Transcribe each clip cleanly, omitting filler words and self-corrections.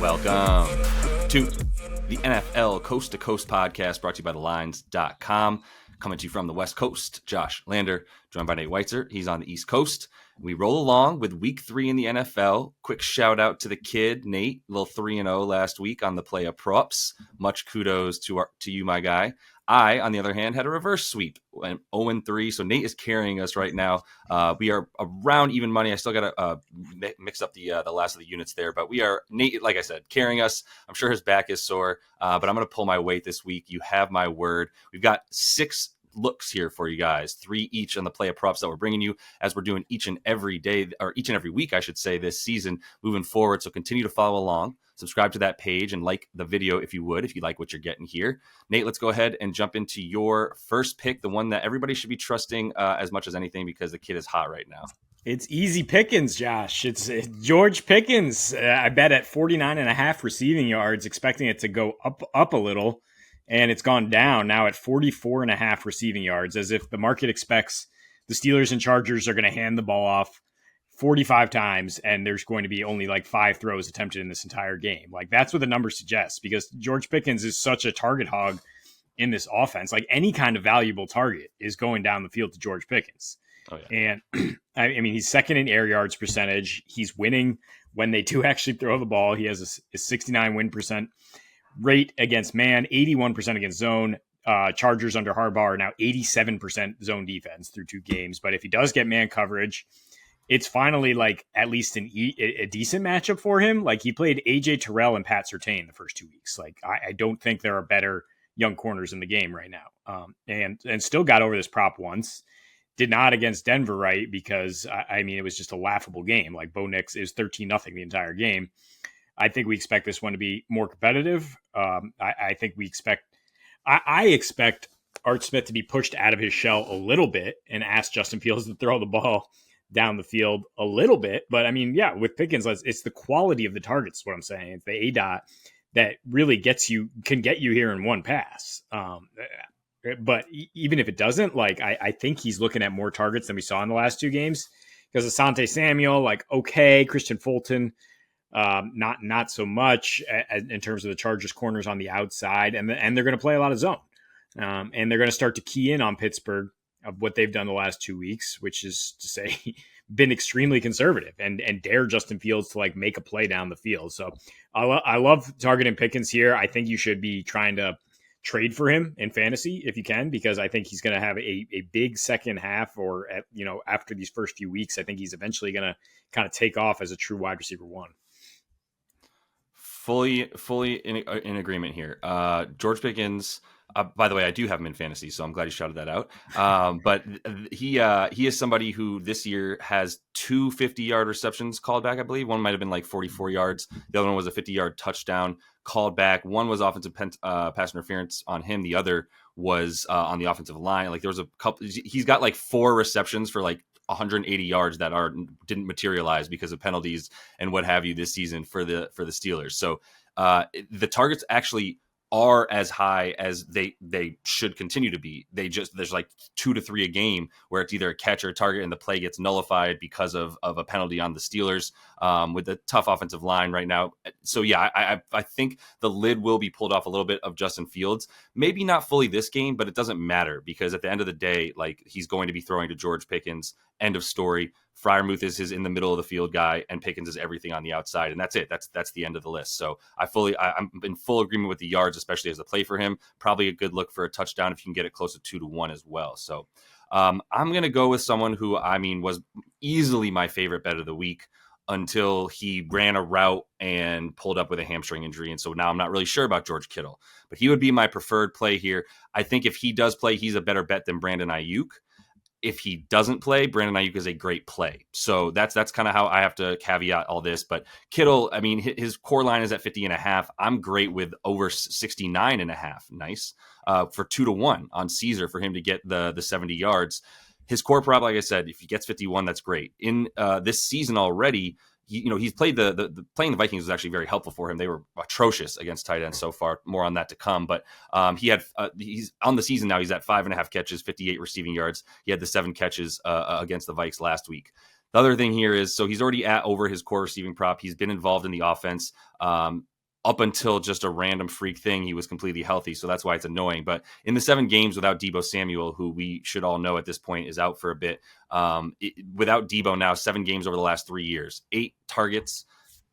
Welcome to the NFL Coast to Coast podcast brought to you by thelines.com. Coming to you from the West Coast, Josh Lander, joined by Nate Weitzer. He's on the East Coast. We roll along with week 3 in the NFL. Quick shout out to the kid, Nate, little 3-0 last week on the play of props. Much kudos to you, my guy. I, on the other hand, had a reverse sweep, went 0-3. So Nate is carrying us right now. We are around even money. I still got to mix up the last of the units there, but we are, Nate, like I said, carrying us. I'm sure his back is sore, but I'm going to pull my weight this week. You have my word. We've got 6 looks here for you guys, 3 each on the play of props that we're bringing you as we're doing each and every day, or each and every week, I should say, this season moving forward. So continue to follow along, subscribe to that page, and like the video if you would, if you like what you're getting here. Nate, let's go ahead and jump into your first pick, the one that everybody should be trusting as much as anything because the kid is hot right now. It's easy Pickens, Josh. It's George Pickens. I bet at 49.5 receiving yards, expecting it to go up a little. And it's gone down now at 44.5 receiving yards, as if the market expects the Steelers and Chargers are going to hand the ball off 45 times, and there's going to be only like 5 throws attempted in this entire game. Like, that's what the number suggests, because George Pickens is such a target hog in this offense. Like, any kind of valuable target is going down the field to George Pickens. Oh, yeah. And I mean, he's second in air yards percentage. He's winning when they do actually throw the ball. He has a 69 win percent rate against man, 81% against zone. Chargers under Harbaugh are now 87% zone defense through 2 games. But if he does get man coverage, it's finally like at least a decent matchup for him. Like, he played AJ Terrell and Pat Surtain the first 2 weeks. Like, I don't think there are better young corners in the game right now. And still got over this prop once. Did not against Denver, right? Because I mean, it was just a laughable game. Like, Bo Nix is 13-0 the entire game. I think we expect this one to be more competitive. I think we expect, I expect Art Smith to be pushed out of his shell a little bit and ask Justin Fields to throw the ball down the field a little bit. But I mean, yeah, with Pickens, it's the quality of the targets, is what I'm saying. It's the ADOT that really can get you here in one pass. But even if it doesn't, like, I think he's looking at more targets than we saw in the last 2 games, because Asante Samuel, like, okay, Christian Fulton, not so much in terms of the Chargers corners on the outside, and they're going to play a lot of zone, and they're going to start to key in on Pittsburgh of what they've done the last 2 weeks, which is to say been extremely conservative and dare Justin Fields to like make a play down the field. So I love targeting Pickens here. I think you should be trying to trade for him in fantasy if you can, because I think he's going to have a big second half, or after these first few weeks, I think he's eventually going to kind of take off as a true wide receiver 1. Fully in agreement here. George Pickens, by the way, I do have him in fantasy, so I'm glad you shouted that out. But he is somebody who this year has 2 50-yard receptions called back, I believe. One might have been like 44 yards. The other one was a 50-yard touchdown called back. One was offensive pass interference on him. The other was on the offensive line. Like, there was a couple. He's got like 4 receptions for like 180 yards that didn't materialize because of penalties and what have you this season for the Steelers. So the targets actually are as high as they should continue to be. There's like 2 to 3 a game where it's either a catch or a target and the play gets nullified because of a penalty on the Steelers with a tough offensive line right now. So yeah, I think the lid will be pulled off a little bit of Justin Fields. Maybe not fully this game, but it doesn't matter, because at the end of the day, like, he's going to be throwing to George Pickens. End of story. Freiermuth is his in the middle of the field guy, and Pickens is everything on the outside, and that's it. That's the end of the list. So I'm in full agreement with the yards, especially as a play for him. Probably a good look for a touchdown if you can get it close to 2-1 as well. So I'm going to go with someone who, I mean, was easily my favorite bet of the week until he ran a route and pulled up with a hamstring injury. And so now I'm not really sure about George Kittle, but he would be my preferred play here. I think if he does play, he's a better bet than Brandon Ayuk. If he doesn't play, Brandon Ayuk is a great play. So that's kind of how I have to caveat all this. But Kittle, I mean, his core line is at 50.5. I'm great with over 69.5. Nice for 2-1 on Caesar for him to get the 70 yards. His core prop, like I said, if he gets 51, that's great. In this season already, he's played playing the Vikings was actually very helpful for him. They were atrocious against tight ends so far. More on that to come. But he's on the season now. He's at 5.5 catches, 58 receiving yards. He had the 7 catches against the Vikes last week. The other thing here is, so he's already at over his core receiving prop. He's been involved in the offense. up until just a random freak thing, he was completely healthy. So that's why it's annoying. But in the 7 games without Deebo Samuel, who we should all know at this point is out for a bit, without Deebo now, 7 games over the last 3 years, 8 targets,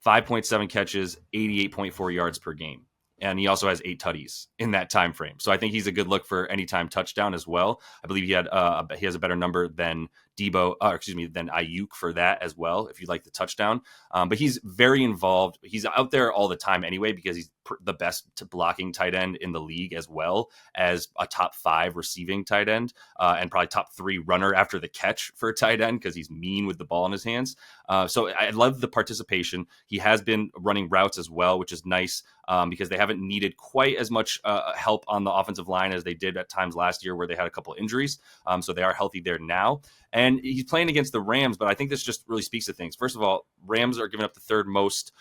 5.7 catches, 88.4 yards per game. And he also has 8 tutties in that time frame. So I think he's a good look for anytime touchdown as well. I believe he has a better number than than Ayuk for that as well, if you like the touchdown. But he's very involved. He's out there all the time anyway, because he's the best blocking tight end in the league, as well as a top 5 receiving tight end, and probably top 3 runner after the catch for a tight end, because he's mean with the ball in his hands. So I love the participation. He has been running routes as well, which is nice, because they haven't needed quite as much help on the offensive line as they did at times last year, where they had a couple injuries. So they are healthy there now. And he's playing against the Rams, but I think this just really speaks to things. First of all, Rams are giving up the 3rd most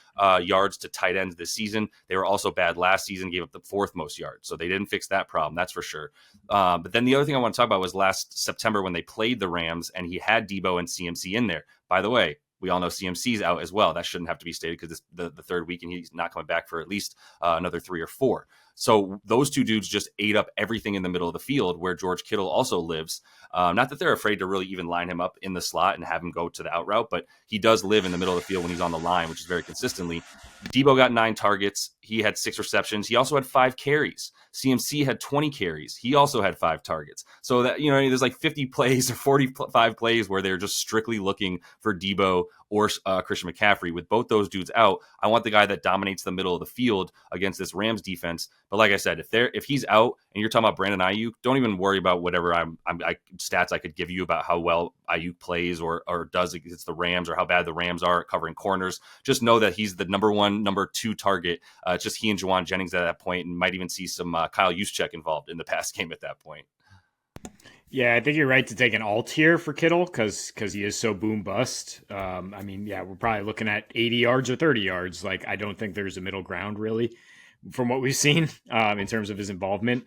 yards to tight ends this season. They were also bad last season, gave up the 4th most yards. So they didn't fix that problem, that's for sure. But then the other thing I want to talk about was last September when they played the Rams, and he had Deebo and CMC in there. By the way, we all know CMC's out as well. That shouldn't have to be stated, because the 3rd week, and he's not coming back for at least another 3 or 4. So those 2 dudes just ate up everything in the middle of the field, where George Kittle also lives. Not that they're afraid to really even line him up in the slot and have him go to the out route, but he does live in the middle of the field when he's on the line, which is very consistently. Deebo got 9 targets. He had 6 receptions. He also had 5 carries. CMC had 20 carries. He also had 5 targets. So that, there's like 50 plays or 45 plays where they're just strictly looking for Deebo or Christian McCaffrey. With both those dudes out, I want the guy that dominates the middle of the field against this Rams defense. But like I said, if he's out and you're talking about Brandon Ayuk, don't even worry about whatever stats I could give you about how well Ayuk plays or does against the Rams, or how bad the Rams are at covering corners. Just know that he's the number 1, number 2 target. It's just he and Juwan Jennings at that point, and might even see some Kyle Juszczyk involved in the pass game at that point. Yeah, I think you're right to take an alt here for Kittle, because he is so boom bust. We're probably looking at 80 yards or 30 yards. Like, I don't think there's a middle ground really from what we've seen in terms of his involvement.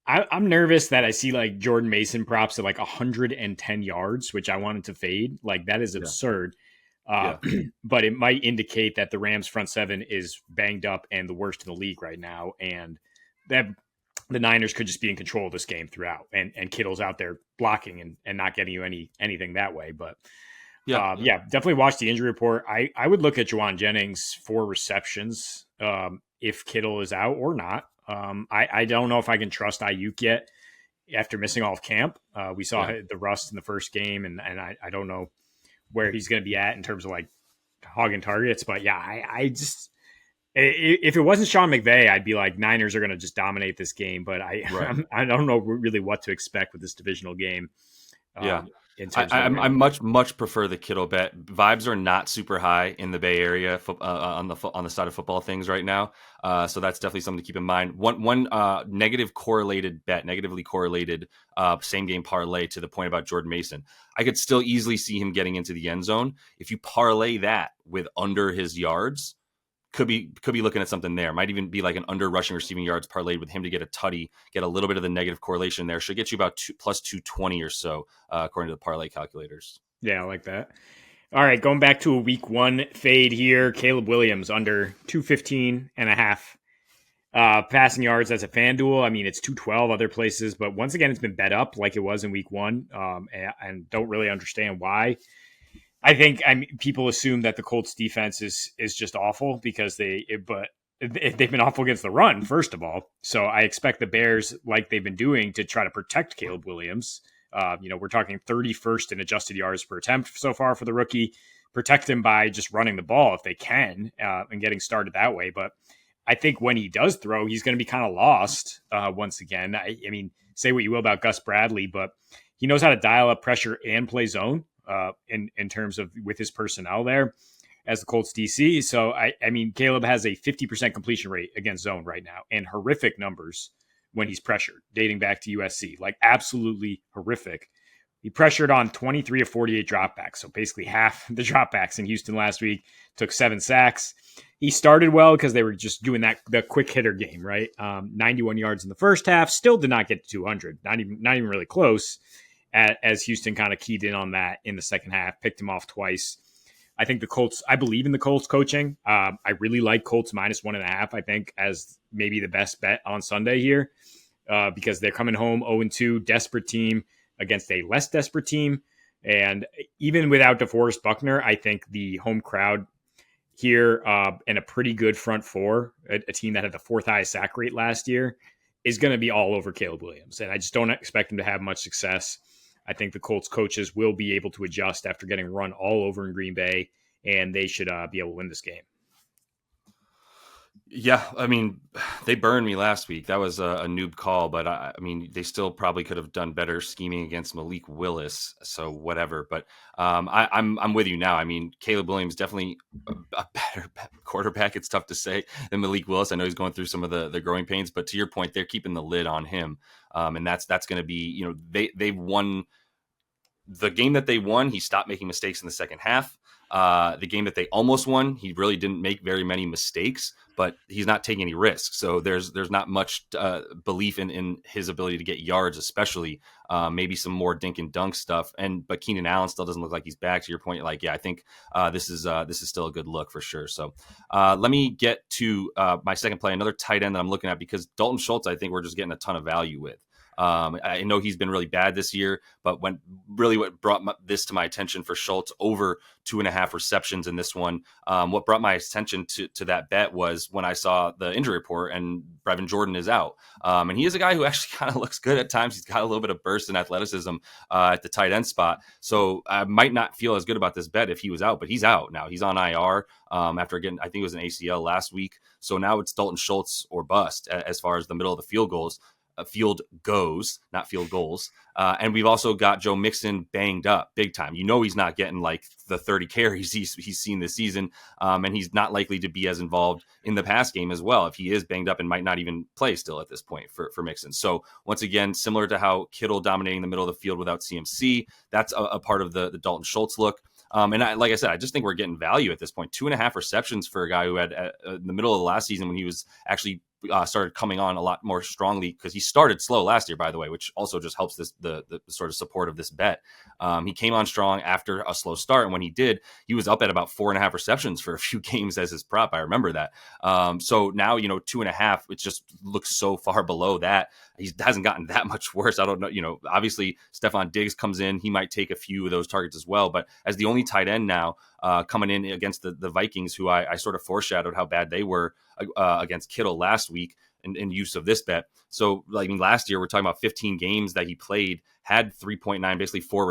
I'm nervous that I see like Jordan Mason props at like 110 yards, which I wanted to fade. Like, that is absurd. But it might indicate that the Rams front 7 is banged up and the worst in the league right now, and that the Niners could just be in control of this game throughout, and Kittle's out there blocking and not getting you anything that way. But definitely watch the injury report. I would look at Juwan Jennings for receptions if Kittle is out or not. I don't know if I can trust Ayuk yet after missing all of camp. We saw the rust in the first game, and I don't know where he's going to be at in terms of like hogging targets. But I just, if it wasn't Sean McVay, I'd be like, Niners are going to just dominate this game. But I don't know really what to expect with this divisional game. I much prefer the Kittle bet. Vibes are not super high in the Bay Area on the side of football things right now. So that's definitely something to keep in mind. One negatively correlated same game parlay to the point about Jordan Mason. I could still easily see him getting into the end zone. If you parlay that with under his yards, could be looking at something there. Might even be like an under rushing receiving yards parlayed with him to get a tutty, get a little bit of the negative correlation there. Should get you about plus 220 or so, according to the parlay calculators. Yeah, I like that. All right, going back to a week 1 fade here. Caleb Williams under 215.5 passing yards. That's a FanDuel. I mean, it's 212 other places, but once again, it's been bet up like it was in week 1, and don't really understand why. I think people assume that the Colts defense is just awful because they've been awful against the run, first of all. So I expect the Bears, like they've been doing, to try to protect Caleb Williams. We're talking 31st in adjusted yards per attempt so far for the rookie. Protect him by just running the ball if they can, and getting started that way. But I think when he does throw, he's going to be kind of lost once again. I mean, say what you will about Gus Bradley, but he knows how to dial up pressure and play zone. In terms of with his personnel there as the Colts DC. So, I mean, Caleb has a 50% completion rate against zone right now, and horrific numbers when he's pressured, dating back to USC, like absolutely horrific. He pressured on 23 of 48 dropbacks, so basically half the dropbacks in Houston last week, took 7 sacks. He started well because they were just doing the quick hitter game, right? 91 yards in the first half, still did not get to 200, not even really close. As Houston kind of keyed in on that in the second half, picked him off twice. I think the Colts, I believe in the Colts coaching. I really like Colts -1.5, I think, as maybe the best bet on Sunday here because they're coming home 0-2, desperate team against a less desperate team. And even without DeForest Buckner, I think the home crowd here and a pretty good front four, a team that had the fourth highest sack rate last year, is going to be all over Caleb Williams. And I just don't expect him to have much success. I think the Colts coaches will be able to adjust after getting run all over in Green Bay, and they should be able to win this game. Yeah, I mean, they burned me last week. That was a noob call, but I mean, they still probably could have done better scheming against Malik Willis. So whatever. But I'm with you now. I mean, Caleb Williams definitely a better quarterback. It's tough to say than Malik Willis. I know he's going through some of the growing pains, but to your point, they're keeping the lid on him, and that's going to be, they've won the game that they won. He stopped making mistakes in the second half. The game that they almost won, he really didn't make very many mistakes, but he's not taking any risks. So there's not much belief in his ability to get yards, especially maybe some more dink and dunk stuff. But Keenan Allen still doesn't look like he's back. To your point, I think this is still a good look for sure. So let me get to my second play, another tight end that I'm looking at, because Dalton Schultz, I think we're just getting a ton of value with. I know he's been really bad this year, but what brought this to my attention for Schultz, over 2.5 receptions in this one, what brought my attention to that bet was when I saw the injury report and Brevin Jordan is out. And he is a guy who actually kind of looks good at times. He's got a little bit of burst and athleticism at the tight end spot. So I might not feel as good about this bet if he was out, but he's out now. He's on IR after getting, I think it was an ACL last week. So now it's Dalton Schultz or bust as far as the middle of the field goes. Field goes, not field goals. And we've also got Joe Mixon banged up big time. He's not getting like the 30 carries he's seen this season. And he's not likely to be as involved in the pass game as well if he is banged up and might not even play still at this point for Mixon. So once again, similar to how Kittle dominating the middle of the field without CMC, that's a part of the Dalton Schultz look. And like I said, I just think we're getting value at this point. 2.5 receptions for a guy who had in the middle of the last season when he was actually started coming on a lot more strongly, because he started slow last year, by the way, which also just helps the sort of support of this bet. He came on strong after a slow start, and when he did, he was up at about 4.5 receptions for a few games as his prop. I remember that. So now 2.5, it just looks so far below that. He hasn't gotten that much worse. I don't know. Obviously Stephon Diggs comes in, he might take a few of those targets as well. But as the only tight end now coming in against the Vikings, who I sort of foreshadowed how bad they were against Kittle last week in use of this bet. So last year, we're talking about 15 games that he played, had 3.9, basically 4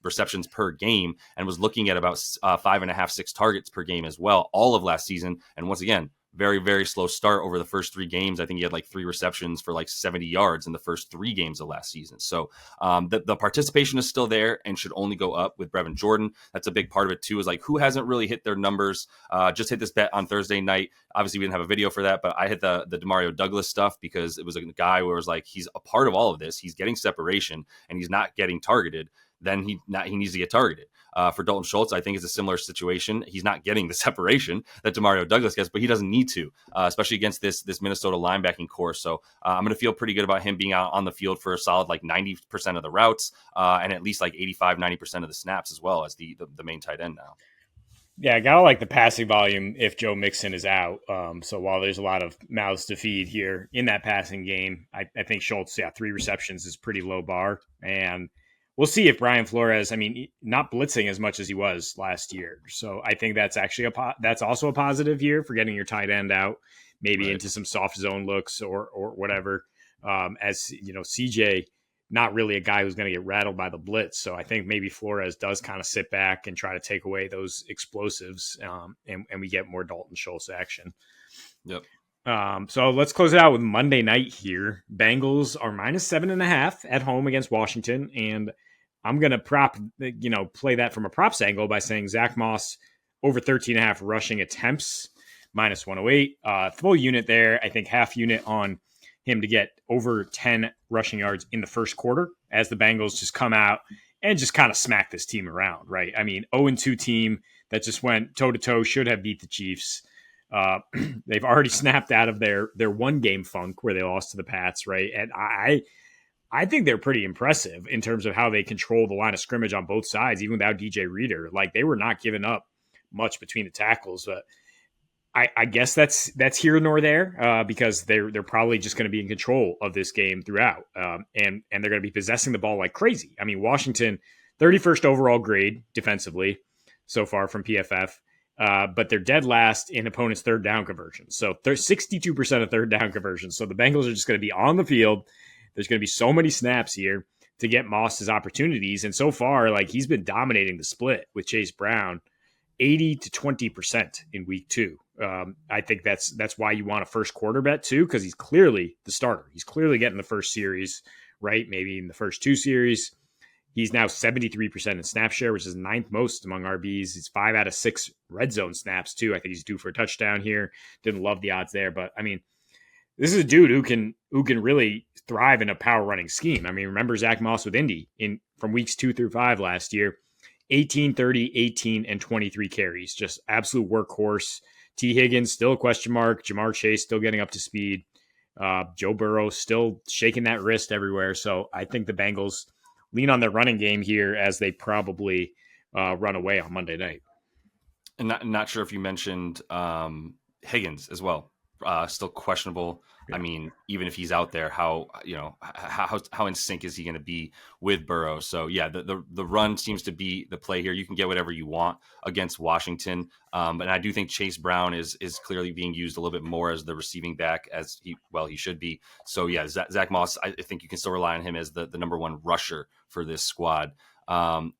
receptions per game, and was looking at about 5.5, 6 targets per game as well, all of last season. And once again, very, very slow start over the first 3 games. I think he had 3 receptions for 70 yards in the first 3 games of last season. So the participation is still there and should only go up with Brevin Jordan. That's a big part of it too, is who hasn't really hit their numbers. Just hit this bet on Thursday night. Obviously we didn't have a video for that, but I hit the Demario Douglas stuff because it was a guy where it was he's a part of all of this. He's getting separation and he's not getting targeted. Then he needs to get targeted. For Dalton Schultz, I think it's a similar situation. He's not getting the separation that Demario Douglas gets, but he doesn't need to, especially against this Minnesota linebacking core. So I'm going to feel pretty good about him being out on the field for a solid 90% of the routes and at least 85, 90% of the snaps as well as the main tight end now. Yeah, I gotta like the passing volume if Joe Mixon is out. So while there's a lot of mouths to feed here in that passing game, I think Schultz, 3 receptions is pretty low bar. And we'll see if Brian Flores, not blitzing as much as he was last year. So I think that's actually that's also a positive here for getting your tight end out, maybe right into some soft zone looks or whatever. As CJ, not really a guy who's going to get rattled by the blitz. So I think maybe Flores does kind of sit back and try to take away those explosives, and we get more Dalton Schultz action. Yep. So let's close it out with Monday night here. Bengals are -7.5 at home against Washington, and I'm going to play that from a props angle by saying Zach Moss over 13.5 rushing attempts, -108. Full unit there. I think half unit on him to get over 10 rushing yards in the first quarter as the Bengals just come out and just kind of smack this team around, right? 0-2 team that just went toe-to-toe, should have beat the Chiefs. They've already snapped out of their one game funk where they lost to the Pats, right? And I think they're pretty impressive in terms of how they control the line of scrimmage on both sides, even without DJ Reader. Like they were not giving up much between the tackles, but I guess that's here nor there because they're probably just going to be in control of this game throughout, and they're going to be possessing the ball like crazy. I mean, Washington, 31st overall grade defensively so far from PFF, but they're dead last in opponents' third down conversions. So 62% of third down conversions. So the Bengals are just going to be on the field. There's going to be so many snaps here to get Moss his opportunities, and so far, like he's been dominating the split with Chase Brown. 80 to 20% in week 2. I think that's why you want a first quarter bet too, because he's clearly the starter. He's clearly getting the first series, right? Maybe in the first 2 series. He's now 73% in snap share, which is ninth most among RBs. He's 5 out of 6 red zone snaps too. I think he's due for a touchdown here. Didn't love the odds there, but I mean, this is a dude who can really thrive in a power running scheme. I mean, remember Zach Moss with Indy from weeks 2 through 5 last year. 18, 30, 18, and 23 carries. Just absolute workhorse. T. Higgins, still a question mark. Jamar Chase still getting up to speed. Joe Burrow still shaking that wrist everywhere. So I think the Bengals lean on their running game here as they probably run away on Monday night. And not sure if you mentioned Higgins as well. Still questionable. I mean, even if he's out there, how in sync is he going to be with Burrow? So yeah, the run seems to be the play here. You can get whatever you want against Washington, and I do think Chase Brown is clearly being used a little bit more as the receiving back as he should be. So yeah, Zach Moss, I think you can still rely on him as the number one rusher for this squad.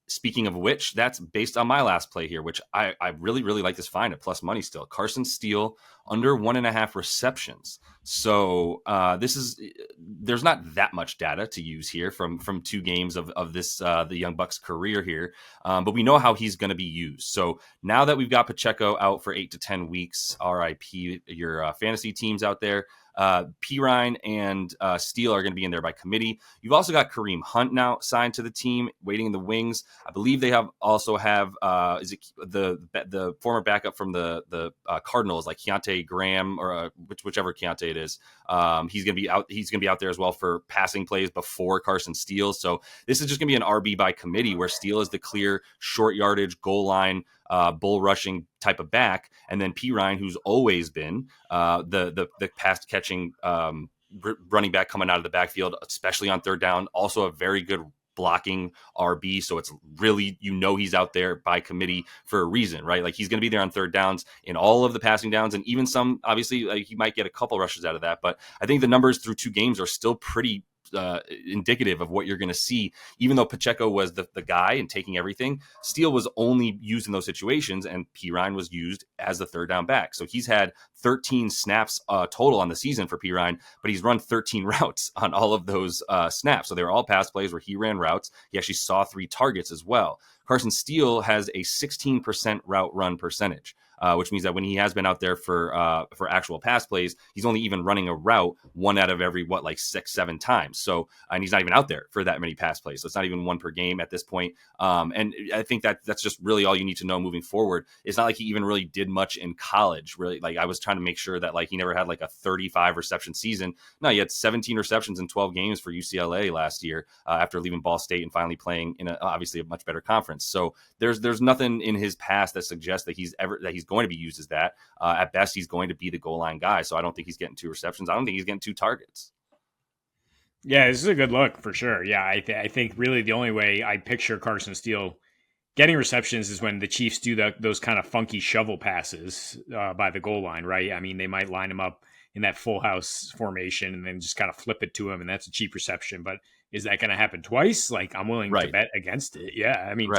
Speaking of which, that's based on my last play here, which I really, really like this find at plus money still. Carson Steele under 1.5 receptions. So there's not that much data to use here from 2 games of this the Young Bucks career here, but we know how he's going to be used. So now that we've got Pacheco out for 8 to 10 weeks, RIP your fantasy teams out there. Pirine and Steele are going to be in there by committee. You've also got Kareem Hunt now signed to the team, waiting in the wings. I believe they also have is it the former backup from the Cardinals, like Keontae Graham or whichever Keontae it is. He's going to be out. He's going to be out there as well for passing plays before Carson Steele. So this is just going to be an RB by committee where Steele is the clear short yardage goal line bull rushing type of back, and then Pirine, who's always been the pass catching running back coming out of the backfield, especially on third down. Also a very good blocking RB, so it's really, he's out there by committee for a reason, right? Like he's going to be there on third downs in all of the passing downs, and even some, obviously, like he might get a couple rushes out of that, but I think the numbers through 2 games are still pretty indicative of what you're going to see. Even though Pacheco was the guy and taking everything, Steele was only used in those situations, and Pirine was used as the third down back. So he's had 13 snaps total on the season for Pirine, but he's run 13 routes on all of those snaps. So they were all pass plays where he ran routes. He actually saw 3 targets as well. Carson Steele has a 16% route run percentage, which means that when he has been out there for actual pass plays, he's only even running a route 1 out of every 6-7 times. So, and he's not even out there for that many pass plays. So it's not even 1 per game at this point. And I think that's just really all you need to know moving forward. It's not like he even really did much in college. Really, like I was trying to make sure that like he never had like a 35 reception season. No, he had 17 receptions in 12 games for UCLA last year after leaving Ball State and finally playing in obviously a much better conference. So there's nothing in his past that suggests that he's going to be used as that. At best, he's going to be the goal line guy. So I don't think he's getting 2 receptions. I don't think he's getting 2 targets. Yeah, this is a good look for sure. Yeah, I think really the only way I picture Carson Steele getting receptions is when the Chiefs do those kind of funky shovel passes by the goal line, right? I mean, they might line him up in that full house formation and then just kind of flip it to him, and that's a cheap reception. But is that going to happen twice? Like, I'm willing to bet against it. Yeah, I mean,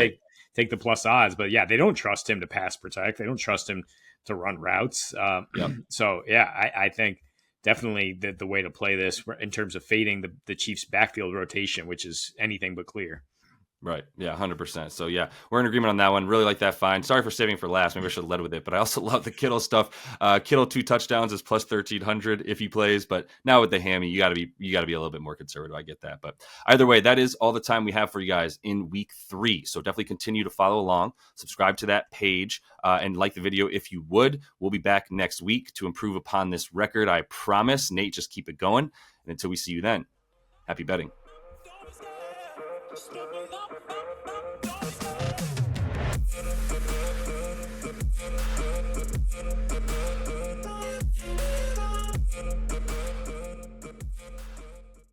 take the plus odds. But yeah, they don't trust him to pass protect. They don't trust him to run routes. So yeah, I think definitely the way to play this in terms of fading the Chiefs' backfield rotation, which is anything but clear. Right. Yeah, 100%. So, yeah, we're in agreement on that one. Really like that find. Sorry for saving for last. Maybe I should have led with it. But I also love the Kittle stuff. Kittle 2 touchdowns is plus 1,300 if he plays. But now with the hammy, you got to be a little bit more conservative. I get that. But either way, that is all the time we have for you guys in week 3. So definitely continue to follow along. Subscribe to that page and like the video if you would. We'll be back next week to improve upon this record. I promise. Nate, just keep it going. And until we see you then, happy betting. Stop